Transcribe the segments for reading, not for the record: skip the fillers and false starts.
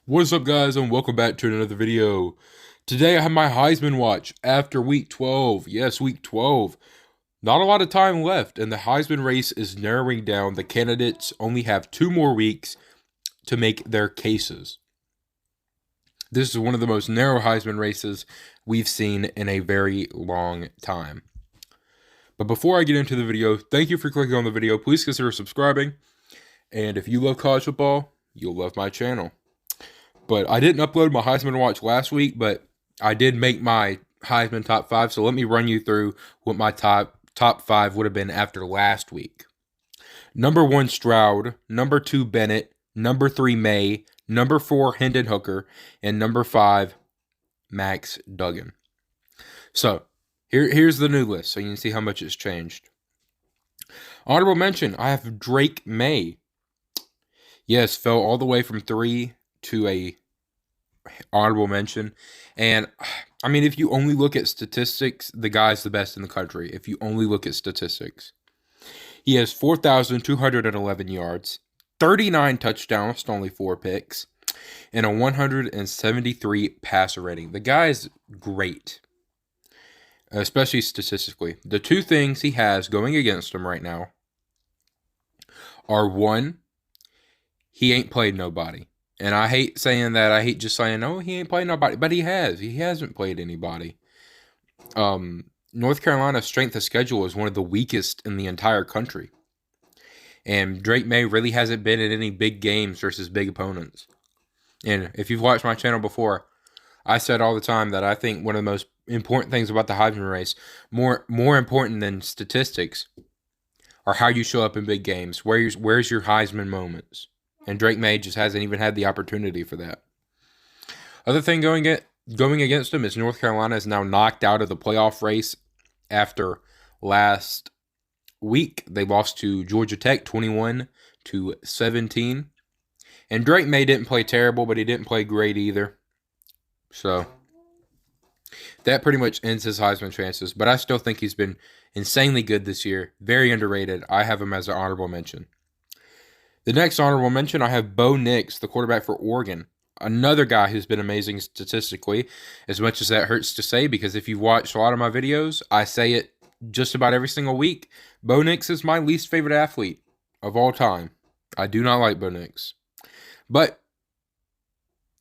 What's up, guys, and welcome back to another video. Today I have my Heisman watch after week 12. Yes, week 12. Not a lot of time left, and the Heisman race is narrowing down. The candidates only have 2 more weeks to make their cases. This is one of the most narrow Heisman races we've seen in a very long time. But before I get into the video, thank you for clicking on the video. Please consider subscribing. And if you love college football, you'll love my channel. But I didn't upload my Heisman watch last week, but I did make my Heisman top 5. So let me run you through what my top 5 would have been after last week. Number 1, Stroud. Number 2, Bennett. Number 3, Maye. Number 4, Hendon Hooker. And number 5, Max Duggan. So here's the new list, so you can see how much it's changed. Honorable mention, I have Drake Maye. Yes, fell all the way from 3 to a honorable mention. And I mean, if you only look at statistics, the guy's the best in the country. If you only look at statistics, he has 4,211 yards, 39 touchdowns to only 4 picks, and a 173 passer rating. The guy is great, especially statistically. The two things he has going against him right now are, one, he ain't played nobody. And I hate saying that. I hate just saying, oh, he ain't played nobody. But he has. He hasn't played anybody. North Carolina's strength of schedule is one of the weakest in the entire country. And Drake Maye really hasn't been in any big games versus big opponents. And if you've watched my channel before, I said all the time that I think one of the most important things about the Heisman race, more important than statistics, are how you show up in big games. Where's your Heisman moments? And Drake Maye just hasn't even had the opportunity for that. Other thing going against him is North Carolina is now knocked out of the playoff race after last week. They lost to Georgia Tech 21-17. And Drake Maye didn't play terrible, but he didn't play great either. So that pretty much ends his Heisman chances. But I still think he's been insanely good this year. Very underrated. I have him as an honorable mention. The next honorable mention, I have Bo Nix, the quarterback for Oregon. Another guy who's been amazing statistically, as much as that hurts to say, because if you've watched a lot of my videos, I say it just about every single week. Bo Nix is my least favorite athlete of all time. I do not like Bo Nix. But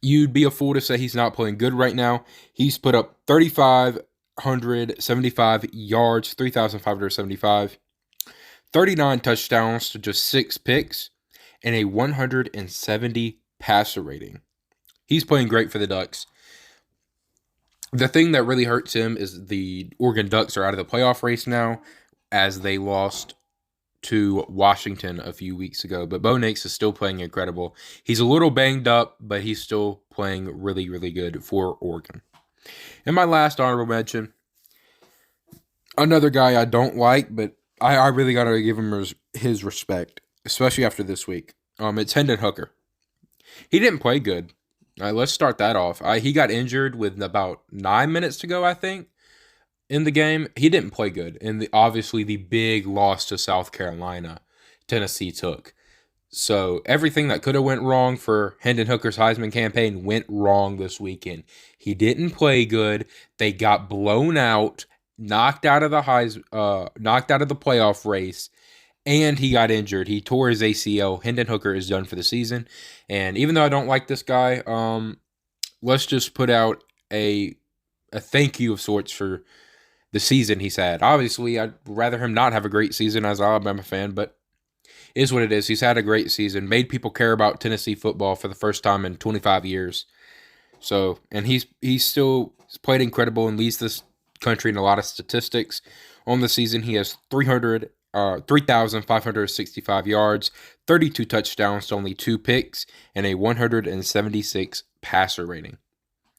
you'd be a fool to say he's not playing good right now. He's put up 3,575 yards, 3,575, 39 touchdowns to just 6 picks, and a 170 passer rating. He's playing great for the Ducks. The thing that really hurts him is the Oregon Ducks are out of the playoff race now, as they lost to Washington a few weeks ago. But Bo Nix is still playing incredible. He's a little banged up, but he's still playing really, really good for Oregon. And my last honorable mention, another guy I don't like, but I really got to give him his respect, especially after this week. It's Hendon Hooker. He didn't play good. Let's start that off. He got injured with about 9 minutes to go, I think, in the game. He didn't play good. And obviously the big loss to South Carolina, Tennessee took. So everything that could have went wrong for Hendon Hooker's Heisman campaign went wrong this weekend. He didn't play good. They got blown out, knocked out of the playoff race, and he got injured. He tore his ACL. Hendon Hooker is done for the season. And even though I don't like this guy, let's just put out a thank you of sorts for the season he's had. Obviously, I'd rather him not have a great season as an Alabama fan, but it is what it is. He's had a great season, made people care about Tennessee football for the first time in 25 years. So, and he's still played incredible and leads this country in a lot of statistics. On the season, he has 3,565 yards, 32 touchdowns to only 2 picks, and a 176 passer rating.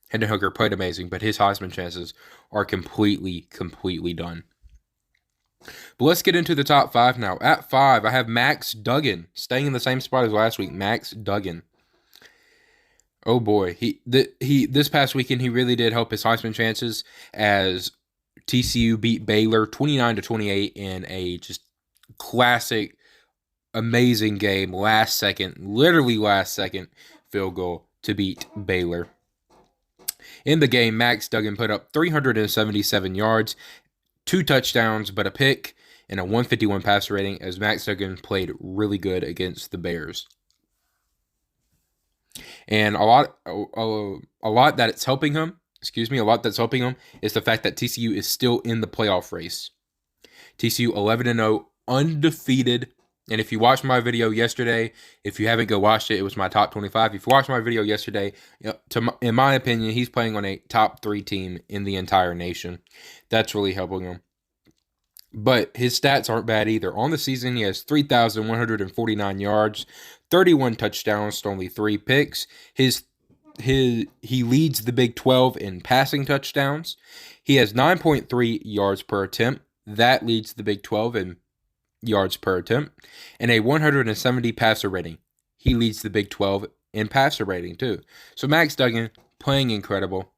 Hendon Hooker played amazing, but his Heisman chances are completely done. But let's get into the top 5 now. At 5, I have Max Duggan, staying in the same spot as last week. Max Duggan. Oh boy, this past weekend he really did help his Heisman chances as TCU beat Baylor 29-28 in a just classic, amazing game. Literally last second field goal to beat Baylor. In the game, Max Duggan put up 377 yards, 2 touchdowns, but a pick, and a 151 passer rating, as Max Duggan played really good against the Bears. And a lot that's helping him is the fact that TCU is still in the playoff race. TCU 11-0, undefeated. And if you watched my video yesterday, if you haven't, go watch it. It was my top 25. If you watched my video yesterday, in my opinion, he's playing on a top 3 team in the entire nation. That's really helping him. But his stats aren't bad either. On the season, he has 3,149 yards, 31 touchdowns to only 3 picks. He leads the Big 12 in passing touchdowns. He has 9.3 yards per attempt. That leads the Big 12 in yards per attempt, and a 170 passer rating. He leads the Big 12 in passer rating too. So Max Duggan playing incredible.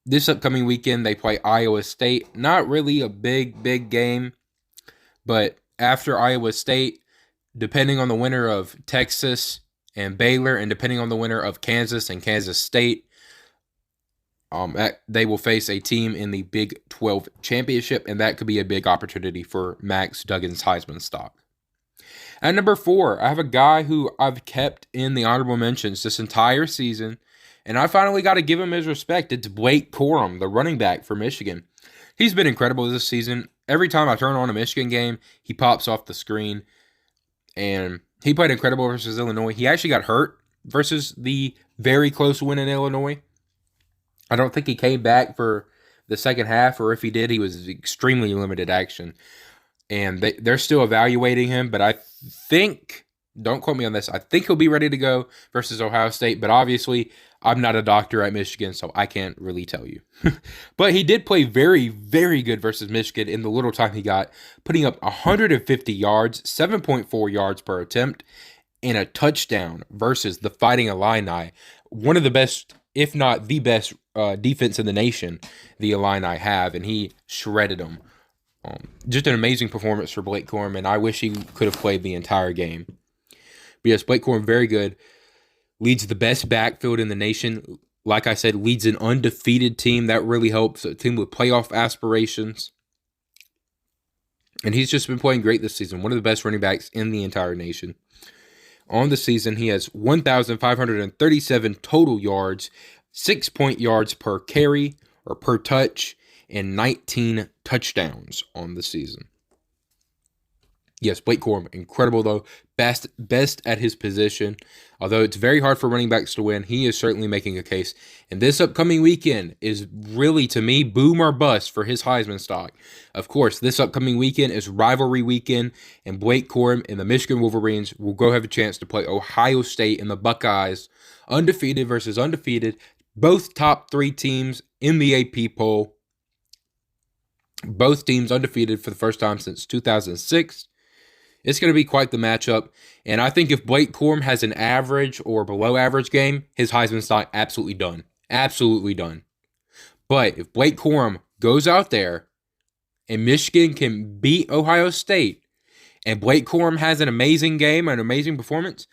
This upcoming weekend they play Iowa State. Not really a big game, but after Iowa State, depending on the winner of Texas and Baylor, and depending on the winner of Kansas and Kansas State, they will face a team in the Big 12 championship, and that could be a big opportunity for Max Duggan's Heisman stock. At number 4, I have a guy who I've kept in the honorable mentions this entire season, and I finally got to give him his respect. It's Blake Corum, the running back for Michigan. He's been incredible this season. Every time I turn on a Michigan game, he pops off the screen, and he played incredible versus Illinois. He actually got hurt versus the very close win in Illinois. I don't think he came back for the second half, or if he did, he was extremely limited action. And they're still evaluating him, but I think, don't quote me on this, I think he'll be ready to go versus Ohio State, but obviously I'm not a doctor at Michigan, so I can't really tell you. But he did play very, very good versus Michigan in the little time he got, putting up 150 yards, 7.4 yards per attempt, and a touchdown versus the Fighting Illini, one of the best, if not the best, defense in the nation the Illini have, and he shredded them. Just an amazing performance for Blake Corum, and I wish he could have played the entire game. But yes, Blake Corum, very good. Leads the best backfield in the nation. Like I said, leads an undefeated team. That really helps a team with playoff aspirations. And he's just been playing great this season. One of the best running backs in the entire nation. On the season, he has 1,537 total yards, 6 yards per carry or per touch, and 19 touchdowns on the season. Yes, Blake Corum, incredible though. Best at his position. Although it's very hard for running backs to win, he is certainly making a case. And this upcoming weekend is really, to me, boom or bust for his Heisman stock. Of course, this upcoming weekend is rivalry weekend, and Blake Corum and the Michigan Wolverines will go have a chance to play Ohio State and the Buckeyes, undefeated versus undefeated. Both top 3 teams in the AP poll. Both teams undefeated for the first time since 2006. It's going to be quite the matchup. And I think if Blake Corum has an average or below average game, his Heisman stock absolutely done. Absolutely done. But if Blake Corum goes out there and Michigan can beat Ohio State and Blake Corum has an amazing game, an amazing performance,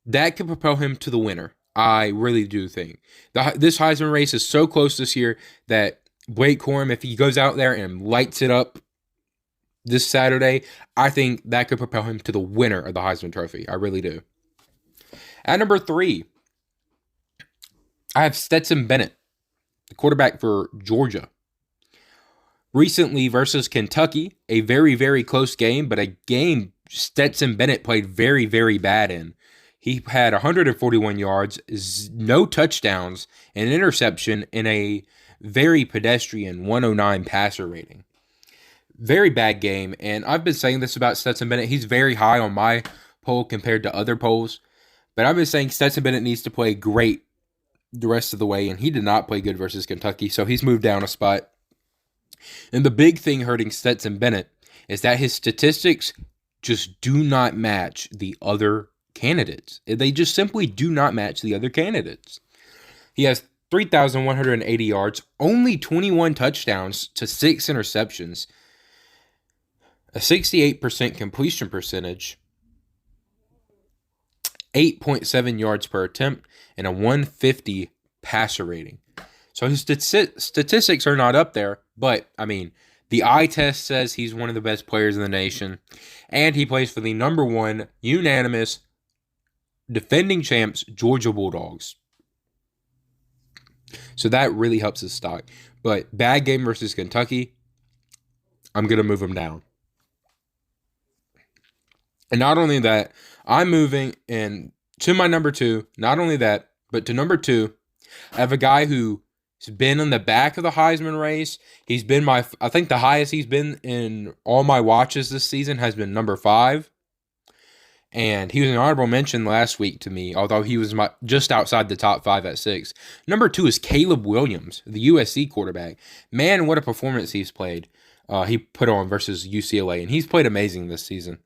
that could propel him to the winner. I really do think. This Heisman race is so close this year that Blake Corum, if he goes out there and lights it up this Saturday, I think that could propel him to the winner of the Heisman Trophy. I really do. At number 3, I have Stetson Bennett, the quarterback for Georgia. Recently versus Kentucky, a very, very close game, but a game Stetson Bennett played very, very bad in. He had 141 yards, no touchdowns, and an interception in a very pedestrian 109 passer rating. Very bad game, and I've been saying this about Stetson Bennett. He's very high on my poll compared to other polls, but I've been saying Stetson Bennett needs to play great the rest of the way, and he did not play good versus Kentucky, so he's moved down a spot. And the big thing hurting Stetson Bennett is that his statistics just do not match the other candidates. They just simply do not match the other candidates. He has 3,180 yards, only 21 touchdowns to 6 interceptions, a 68% completion percentage, 8.7 yards per attempt, and a 150 passer rating. So his statistics are not up there, but, I mean, the eye test says he's one of the best players in the nation, and he plays for the number 1 unanimous defending champs, Georgia Bulldogs. So that really helps his stock. But bad game versus Kentucky, I'm going to move him down. And not only that, I'm moving in to my number 2. Not only that, but to number 2, I have a guy who's been in the back of the Heisman race. He's been I think the highest he's been in all my watches this season has been number 5. And he was an honorable mention last week to me, although he was just outside the top 5 at 6. Number 2 is Caleb Williams, the USC quarterback. Man, what a performance he's played. He put on versus UCLA, and he's played amazing this season.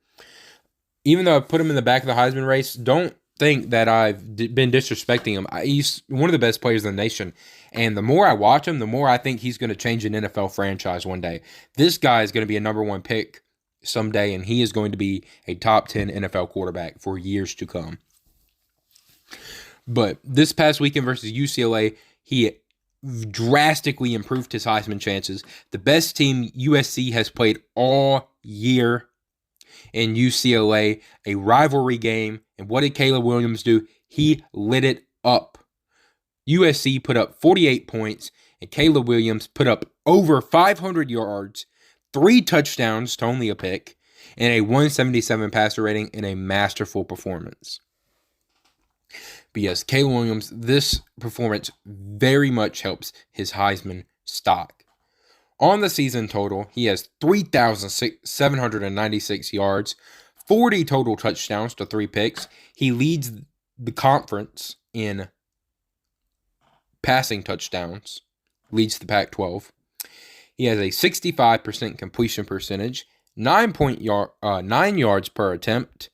Even though I put him in the back of the Heisman race, don't think that I've been disrespecting him. He's one of the best players in the nation. And the more I watch him, the more I think he's going to change an NFL franchise one day. This guy is going to be a number 1 pick someday, and he is going to be a top 10 NFL quarterback for years to come. But this past weekend versus UCLA, he drastically improved his Heisman chances. The best team USC has played all year in UCLA, a rivalry game. And what did Caleb Williams do? He lit it up. USC put up 48 points, and Caleb Williams put up over 500 yards, 3 touchdowns to only a pick, and a 177 passer rating in a masterful performance. But yes, Caleb Williams, this performance very much helps his Heisman stock. On the season total, he has 3,796 yards, 40 total touchdowns to 3 picks. He leads the conference in passing touchdowns, leads the Pac-12. He has a 65% completion percentage, 9 yards per attempt,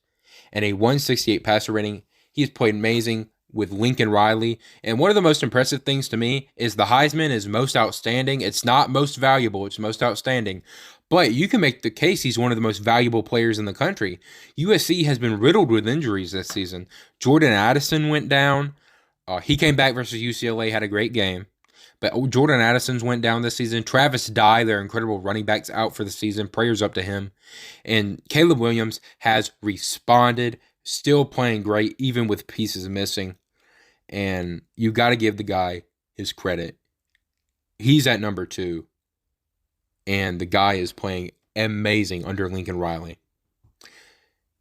and a 168 passer rating. He's played amazing with Lincoln Riley. And one of the most impressive things to me is the Heisman is most outstanding. It's not most valuable, it's most outstanding. But you can make the case he's one of the most valuable players in the country. USC has been riddled with injuries this season. Jordan Addison went down. He came back versus UCLA, had a great game. But Jordan Addison's went down this season. Travis Dye, their incredible running backs, out for the season. Prayers up to him. And Caleb Williams has responded, still playing great, even with pieces missing. And you got to give the guy his credit. He's at number 2. And the guy is playing amazing under Lincoln Riley.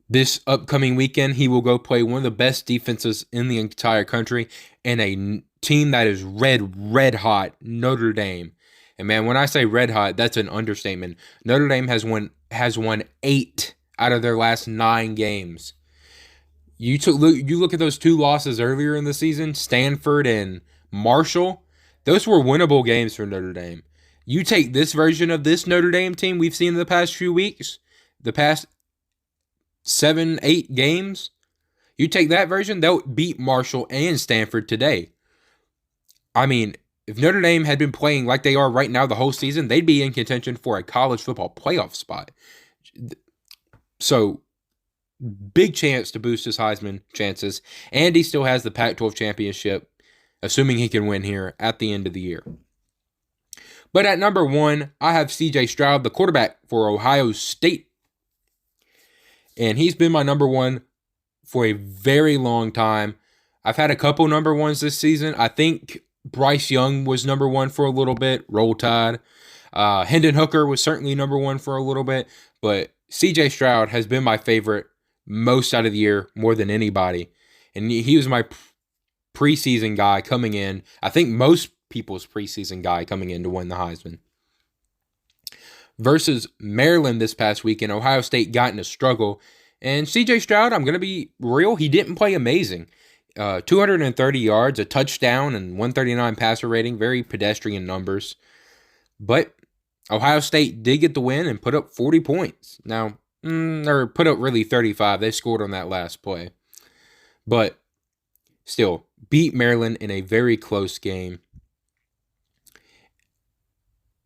This upcoming weekend, he will go play one of the best defenses in the entire country and a team that is red hot, Notre Dame. And man, when I say red hot, that's an understatement. Notre Dame has won 8 out of their last 9 games. You look at those 2 losses earlier in the season, Stanford and Marshall. Those were winnable games for Notre Dame. You take this version of this Notre Dame team we've seen in the past few weeks, the past 7-8 games, you take that version, they'll beat Marshall and Stanford today. I mean, if Notre Dame had been playing like they are right now the whole season, they'd be in contention for a college football playoff spot. So, big chance to boost his Heisman chances. And he still has the Pac-12 championship, assuming he can win here at the end of the year. But at number 1, I have C.J. Stroud, the quarterback for Ohio State. And he's been my number 1 for a very long time. I've had a couple number 1s this season. I think Bryce Young was number 1 for a little bit. Roll Tide. Hendon Hooker was certainly number 1 for a little bit. But C.J. Stroud has been my favorite most out of the year, more than anybody. And he was my preseason guy coming in. I think most people's preseason guy coming in to win the Heisman. Versus Maryland this past weekend, Ohio State got in a struggle. And C.J. Stroud, I'm going to be real, he didn't play amazing. 230 yards, a touchdown, and 139 passer rating. Very pedestrian numbers. But Ohio State did get the win and put up 40 points. Now, or put up really 35. They scored on that last play. But still, beat Maryland in a very close game.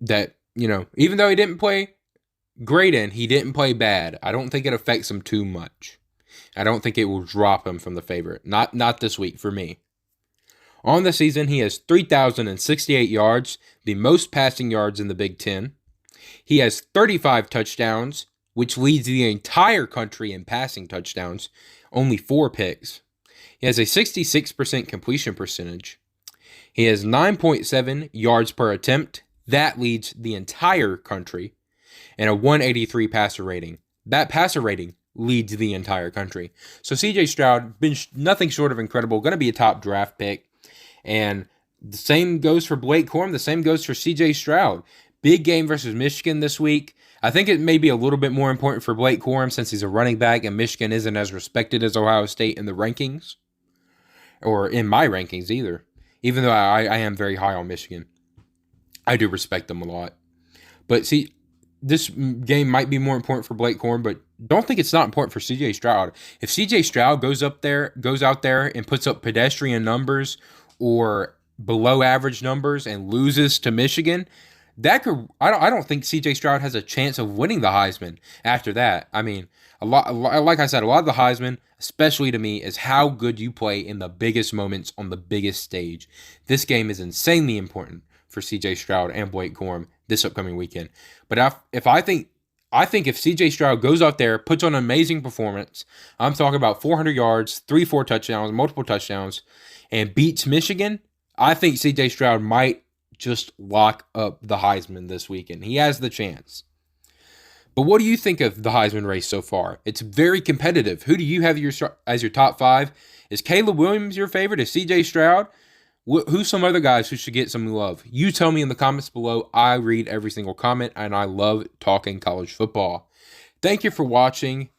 That, even though he didn't play great in, he didn't play bad. I don't think it affects him too much. I don't think it will drop him from the favorite. Not this week for me. On the season, he has 3,068 yards, the most passing yards in the Big Ten. He has 35 touchdowns, which leads the entire country in passing touchdowns, only 4 picks. He has a 66% completion percentage. He has 9.7 yards per attempt. That leads the entire country. And a 183 passer rating. That passer rating leads the entire country. So CJ Stroud, been nothing short of incredible. Going to be a top draft pick. And the same goes for Blake Corum. The same goes for CJ Stroud. Big game versus Michigan this week. I think it may be a little bit more important for Blake Corum since he's a running back and Michigan isn't as respected as Ohio State in the rankings. Or in my rankings either. Even though I am very high on Michigan. I do respect them a lot. But see, this game might be more important for Blake Corum, but don't think it's not important for CJ Stroud. If CJ Stroud goes out there and puts up pedestrian numbers or below average numbers and loses to Michigan, that could I don't think CJ Stroud has a chance of winning the Heisman after that. I mean, like I said, a lot of the Heisman, especially to me, is how good you play in the biggest moments on the biggest stage. This game is insanely important for CJ Stroud and Blake Corum this upcoming weekend. But I think if CJ Stroud goes out there, puts on an amazing performance, I'm talking about 400 yards, 3-4 touchdowns, multiple touchdowns, and beats Michigan, I think CJ Stroud might just lock up the Heisman this weekend. He has the chance. But what do you think of the Heisman race so far? It's very competitive. Who do you have as your top 5? Is Caleb Williams your favorite? Is CJ Stroud? Who's some other guys who should get some love? You tell me in the comments below. I read every single comment, and I love talking college football. Thank you for watching,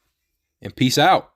and peace out.